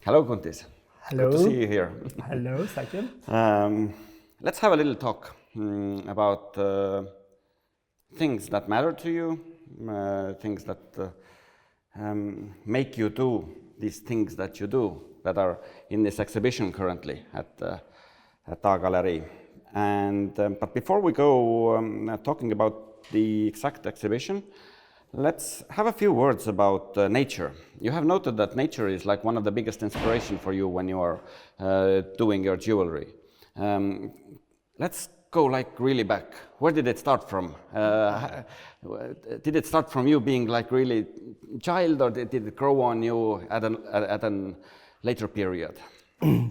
Hello, Guntis. Hello. Good to see you here. Hello, Sachin. Let's have a little talk about things that matter to you, things that make you do these things that you do, that are in this exhibition currently at A-Galerii. But before we go talking about the exact exhibition, let's have a few words about nature. You have noted that nature is like one of the biggest inspiration for you when you are doing your jewelry. Let's go like really back. Where did it start from? Did it start from you being like really child, or did it grow on you at a later period?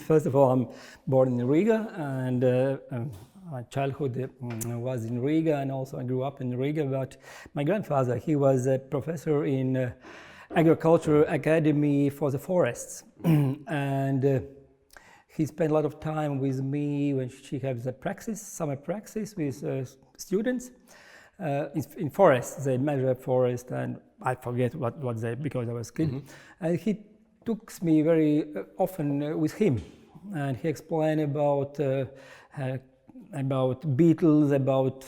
First of all, I'm born in Riga, and my childhood was in Riga, and also I grew up in Riga. But my grandfather, he was a professor in Agricultural Academy for the forests, and he spent a lot of time with me when she had the practice, summer practice with students in forests. They measure forest, and I forget what they, because I was a kid. Mm-hmm. And he took me very often with him, and he explained about beetles, about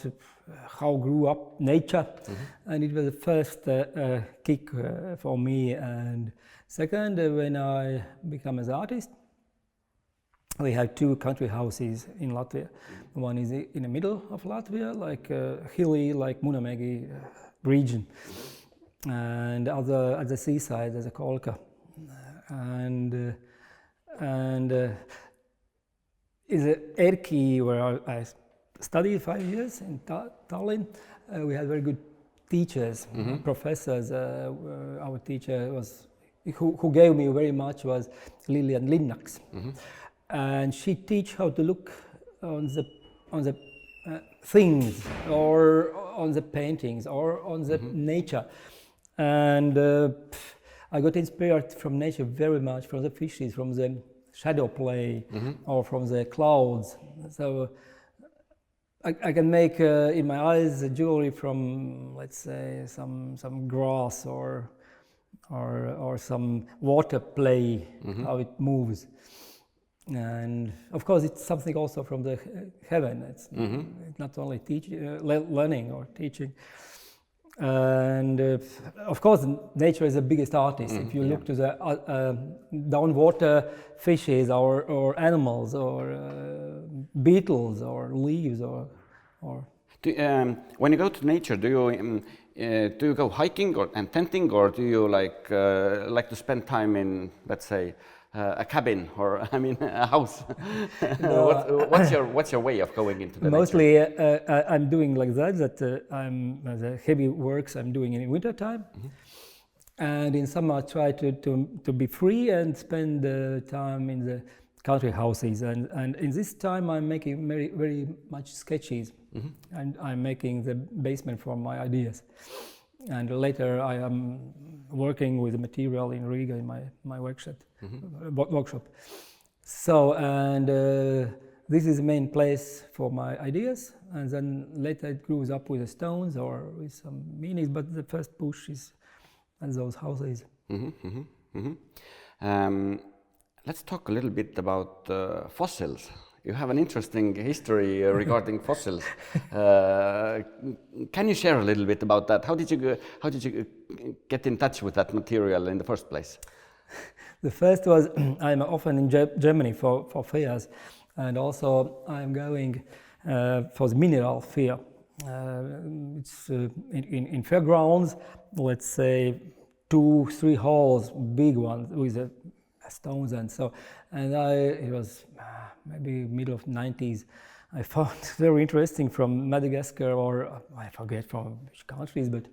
how grew up nature, and it was the first kick for me. And second, when I became an artist, we have two country houses in Latvia. One is in the middle of Latvia, like hilly, like Munamägi region, and other at the seaside, there's a Kolka, and is Erki, where I studied 5 years in Tallinn. We had very good teachers, professors. Our teacher was who gave me very much was Lilian Linnaks. And she teach how to look on the things, or on the paintings, or on the nature. And I got inspired from nature very much, from the fishes, from the shadow play, or from the clouds. So I can make in my eyes a jewelry from, let's say, some grass or some water play, how it moves. And of course, it's something also from the heaven. It's not only learning or teaching. And of course, nature is the biggest artist. If you look to the downwater fishes, or animals, or beetles, or leaves, or. When you go to nature, do you go hiking and tenting, or do you like to spend time in, let's say, a cabin, or a house? No, what's your way of going into the mostly nature? I'm doing like that I'm the heavy works I'm doing in winter time, and in summer I try to be free and spend time in the country houses, and in this time I'm making very, very much sketches, and I'm making the basement for my ideas. And later I am working with the material in Riga in my workshop. So, and this is the main place for my ideas, and then later it grows up with the stones or with some meanings, but the first push is at those houses. Let's talk a little bit about fossils. You have an interesting history regarding fossils. Can you share a little bit about that? How did you get in touch with that material in the first place? The first was I'm often in Germany for fairs, and also I'm going for the mineral fair. It's in fairgrounds, let's say 2-3 halls, big ones with stones and so. And it was maybe middle of 90s. I found it very interesting from Madagascar, or I forget from which countries, but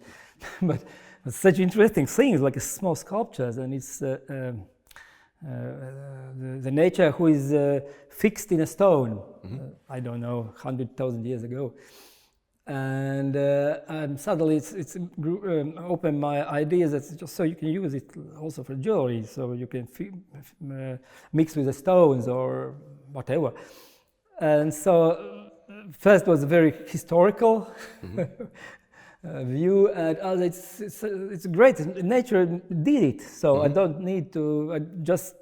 such interesting things like small sculptures, and it's the nature who is fixed in a stone. I don't know, 100,000 years ago. And suddenly it's opened my ideas that just so you can use it also for jewelry, so you can mix with the stones or whatever. And so first was a very historical view, and other it's great. Nature did it, so I don't need to. I just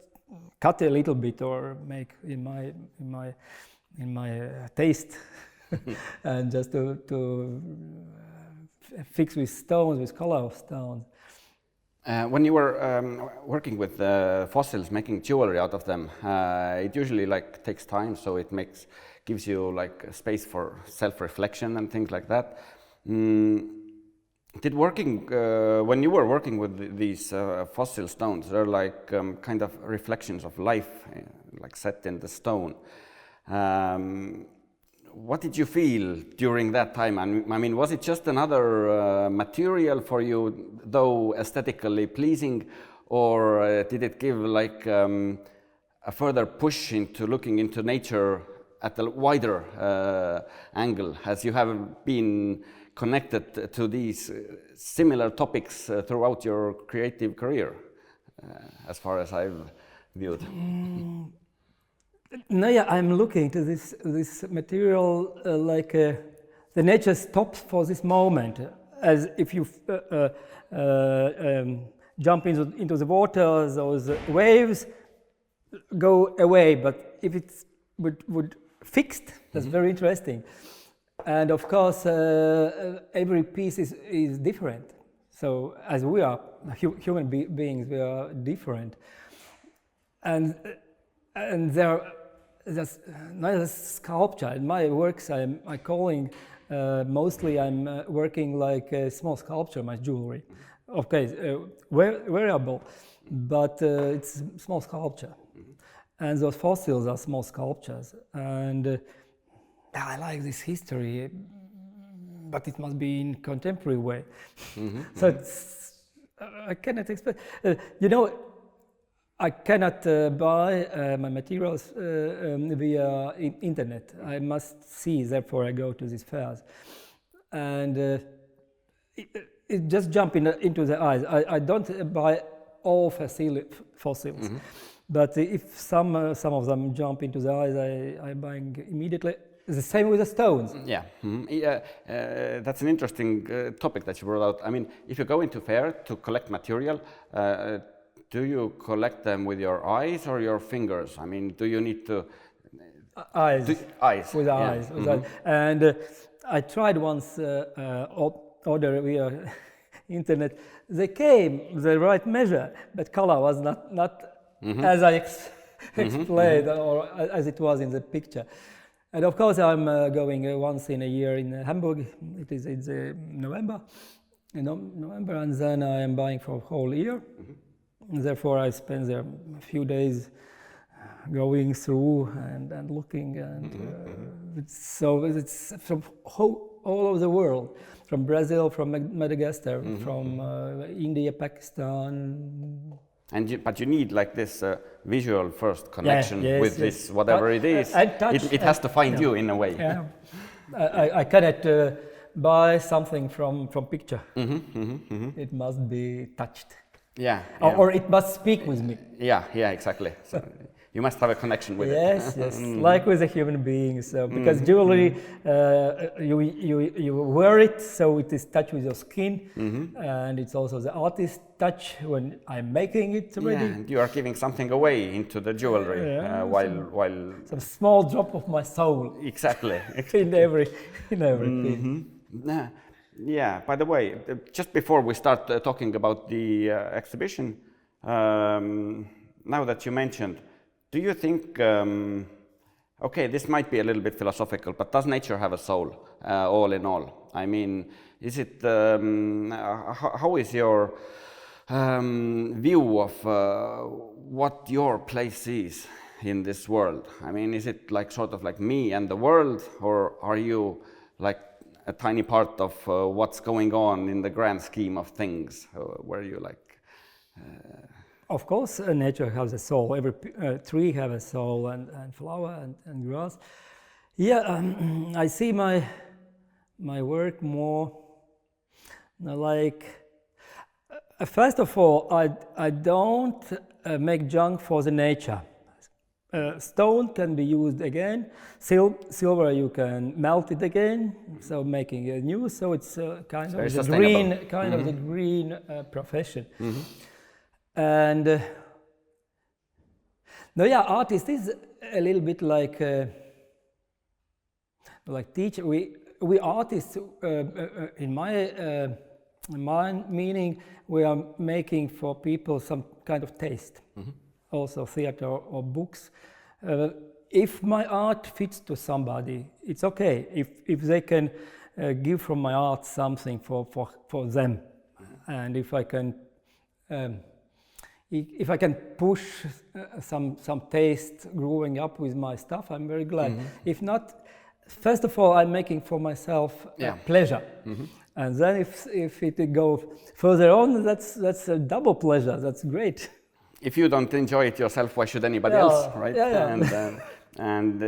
cut a little bit or make in my taste, and just to fix with stones, with color of stones. When you were working with fossils, making jewelry out of them, it usually like takes time, so it gives you like space for self-reflection and things like that. When you were working with these fossil stones, they're like kind of reflections of life, like set in the stone. What did you feel during that time? I mean, was it just another material for you, though aesthetically pleasing, or did it give like a further push into looking into nature at a wider angle, as you have been connected to these similar topics throughout your creative career, as far as I've viewed? No, yeah, I'm looking to this material like the nature stops for this moment, as if you jump into the water, those waves go away. But if it's would fixed, that's very interesting. And of course, every piece is different. So as we are human beings, we are different, and there's not a sculpture. In my works, I'm working like a small sculpture, my jewelry. Okay, wearable, but it's small sculpture. And those fossils are small sculptures. And I like this history, but it must be in contemporary way. So I cannot expect. I cannot buy my materials via internet. I must see, therefore I go to these fairs. And it just jumps into the eyes. I don't buy all fossils, but if some of them jump into the eyes, I buy immediately. The same with the stones. Yeah, that's an interesting topic that you brought out. I mean, if you go into fair to collect material, do you collect them with your eyes or your fingers? I mean, do you need to... Eyes. Eyes. With eyes. And I tried once order via internet. They came the right measure, but color was not as I explained or as it was in the picture. And of course, I'm going once in a year in Hamburg. It is November, and then I am buying for a whole year. Therefore, I spend there a few days going through and looking, and so it's from all over the world, from Brazil, from Madagascar, from India, Pakistan. But you need like this visual first connection with this, whatever it is. It has to find you in a way. Yeah. I cannot buy something from picture. It must be touched. Yeah. Or it must speak with me. Yeah, exactly. So you must have a connection with it. Yes, like with a human being. So because jewelry, you wear it, so it is touched with your skin, and it's also the artist's touch when I'm making it ready. Yeah, and you are giving something away into the jewelry while some small drop of my soul. Exactly. in every piece. Yeah. By the way, just before we start talking about the exhibition, now that you mentioned. Do you think, okay, this might be a little bit philosophical, but does nature have a soul, all in all? I mean, is it, how is your view of what your place is in this world? I mean, is it like sort of like me and the world, or are you like a tiny part of what's going on in the grand scheme of things, where you like... Of course, nature has a soul. Every tree has a soul, and flower and grass. Yeah, I see my work more like. First of all, I don't make junk for the nature. Stone can be used again. Silver you can melt it again, so making a new. So it's kind of the green profession. And No, yeah, artist is a little bit like teacher. We artists, in my meaning, we are making for people some kind of taste. Also theater or books. If my art fits to somebody, it's okay. If they can give from my art something for them, and if I can push some taste growing up with my stuff, I'm very glad. If not, first of all, I'm making for myself pleasure, and then if it goes further on, that's a double pleasure. That's great. If you don't enjoy it yourself, why should anybody else, right? And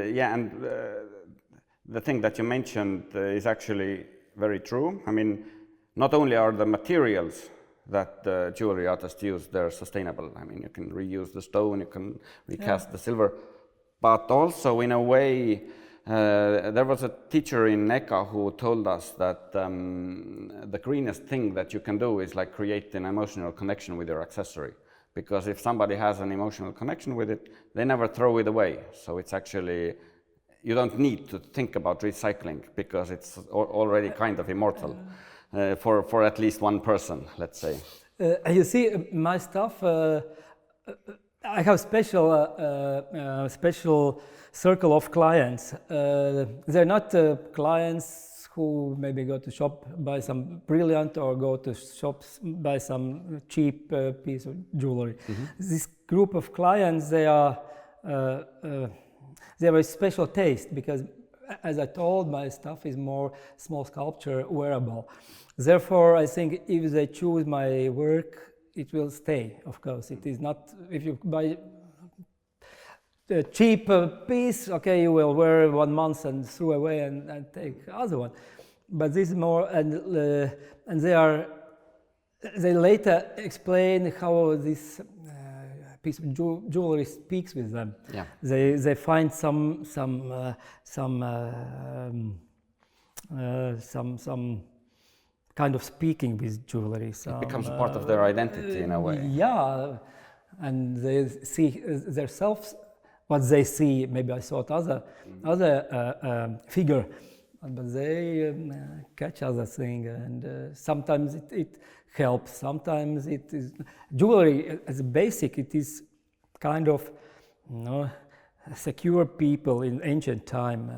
the thing that you mentioned is actually very true. I mean, not only are the materials that jewelry artists use, they're sustainable. I mean, you can reuse the stone, you can recast the silver, but also in a way, there was a teacher in NECA who told us that the greenest thing that you can do is like create an emotional connection with your accessory. Because if somebody has an emotional connection with it, they never throw it away. So it's actually, you don't need to think about recycling because it's already kind of immortal for at least one person, let's say. You see, my stuff, I have special circle of clients. They're not clients who maybe go to shop, buy some brilliant, or go to shops, buy some cheap piece of jewelry. This group of clients, they have a special taste because, as I told, my stuff is more small sculpture, wearable. Therefore, I think if they choose my work, it will stay, of course. It is not, if you buy a cheap piece, okay, you will wear 1 month and throw away and take other one. But this is more, and they later explain how this piece of jewelry speaks with them. Yeah. They find some kind of speaking with jewelry. It becomes a part of their identity in a way. Yeah, and they see themselves. What they see, maybe I thought other figure, but they catch other thing, and sometimes it helps. Sometimes it is jewelry as a basic. It is kind of, secure people in ancient time.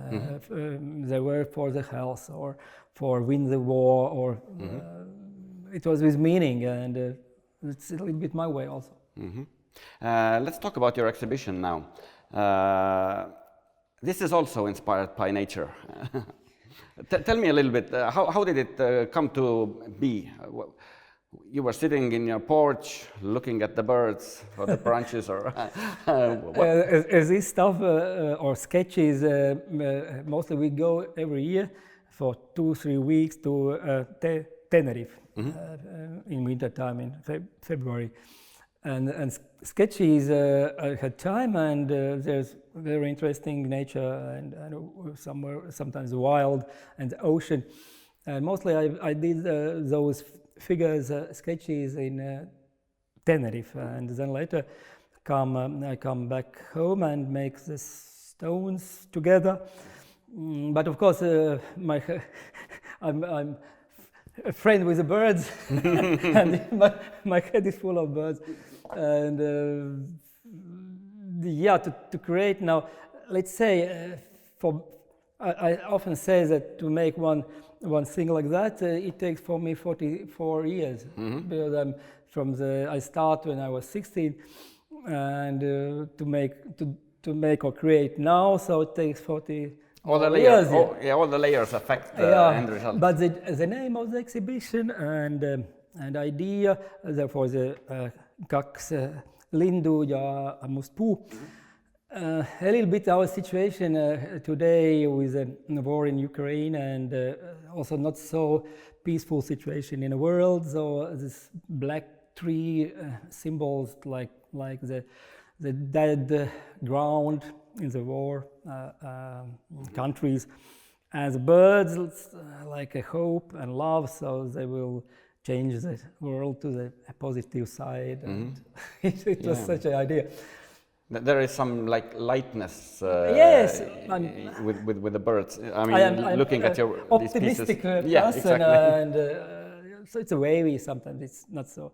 They were for the health or for win the war, or it was with meaning, and it's a little bit my way also. Let's talk about your exhibition now. This is also inspired by nature. Tell me a little bit, how did it come to be? You were sitting in your porch looking at the birds or the branches, or this stuff or sketches, mostly we go every year for 2-3 weeks to Tenerife in winter time in February. And sketches, I had time, and there's very interesting nature and sometimes wild and ocean. And mostly I did those figures, sketches in Tenerife, and then later I come back home and make the stones together. But of course, I'm a friend with the birds, and my head is full of birds. And to create now, let's say, I often say that to make one thing like that, it takes for me 44 years, because I start when I was 16, and to make or create now, so it takes 40. All the layers, all the layers affect the end result. But the name of the exhibition and idea, therefore the kaks lindu ja muspuu. A little bit our situation today with the war in Ukraine, and also not so peaceful situation in the world. So this black tree symbols like the dead ground in the war countries, and the birds like a hope and love, so they will change the world to the positive side. And it was such an idea. There is some like lightness yes, with the birds. I mean, I'm looking at your optimistic these pieces. person, exactly. and so it's a wavy sometimes. It's not so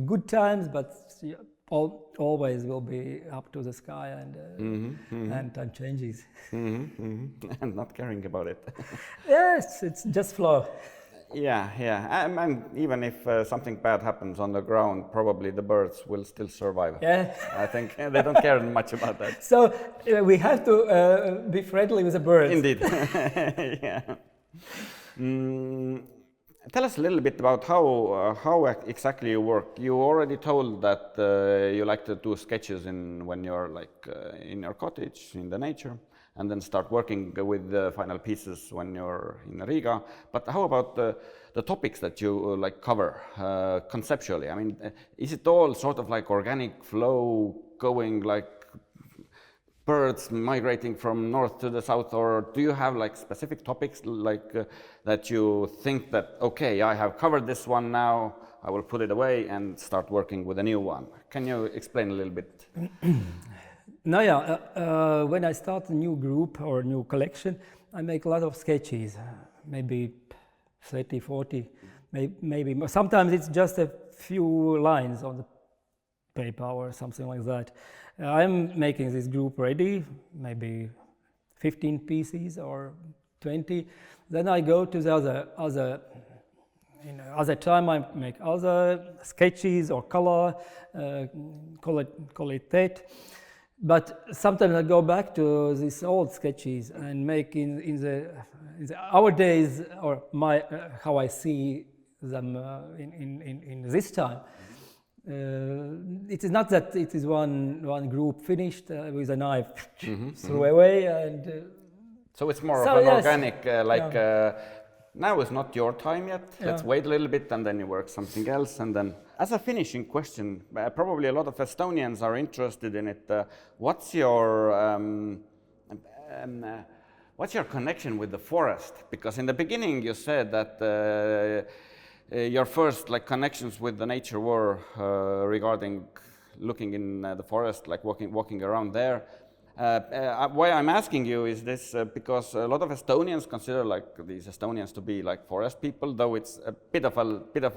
good times, but always will be up to the sky, and and time changes. And not caring about it. Yes, it's just flow. Yeah. And even if something bad happens on the ground, probably the birds will still survive. Yeah. I think they don't care much about that. So we have to be friendly with the birds. Indeed. Yeah. Tell us a little bit about how exactly you work. You already told that you like to do sketches when you're like in your cottage in the nature, and then start working with the final pieces when you're in Riga. But how about the topics that you like cover conceptually? I mean, is it all sort of like organic flow going like birds migrating from north to the south, or do you have like specific topics like that you think that, okay, I have covered this one now, I will put it away and start working with a new one? Can you explain a little bit? No, yeah. When I start a new group or a new collection, I make a lot of sketches, maybe 30, 40, maybe. Sometimes it's just a few lines on the paper or something like that. I'm making this group ready, maybe 15 pieces or 20. Then I go to the other time I make other sketches or color, call it that. But sometimes I go back to these old sketches and make in the our days, or my how I see them in this time. It is not that it is one group finished with a knife threw away, and so it's more of an organic now is not your time yet. Let's wait a little bit and then you work something else. And then as a finishing question, probably a lot of Estonians are interested in it. What's your connection with the forest? Because in the beginning you said that your first like connections with the nature were regarding looking in the forest, like walking around there. Why I'm asking you is this because a lot of Estonians consider like these Estonians to be like forest people, though it's a bit of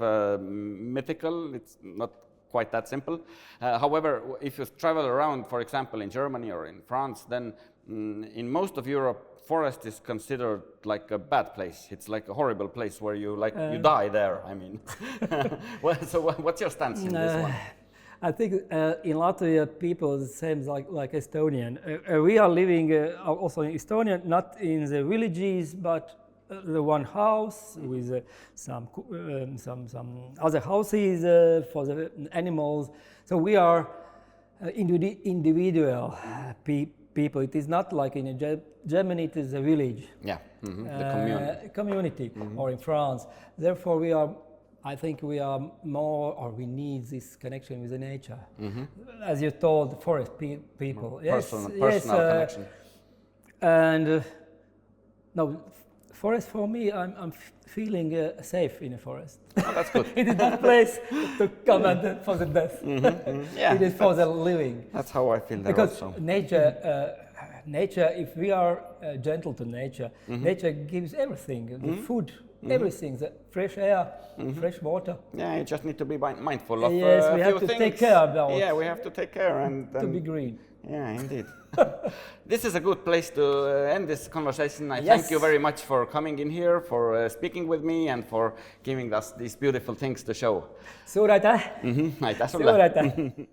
a mythical. It's not quite that simple. However, if you travel around, for example, in Germany or in France, then in most of Europe, forest is considered like a bad place. It's like a horrible place where you you die there. I mean, so what's your stance in this one? I think in Latvia people the same like Estonian. We are living also in Estonia, not in the villages, but the one house with some other houses for the animals. So we are individual people. It is not like in Germany. It is a village. Yeah, the community, or in France. Therefore, I think we are more, or we need this connection with the nature. As you told, forest people. Personal connection. And no, forest for me, I'm feeling safe in a forest. Oh, that's good. It is not a place to come and for the death. Yeah, it is for the living. That's how I feel there because also. Nature, if we are gentle to nature, nature gives everything, the food, everything, the fresh air, fresh water. Yeah, you just need to be mindful of yes, we a have few to things. take care about. Yeah, we have to take care and to be green. Yeah, indeed. This is a good place to end this conversation. I thank you very much for coming in here, for speaking with me, and for giving us these beautiful things to show. Suur aitäh! Aitäh sulle! Suur aitäh!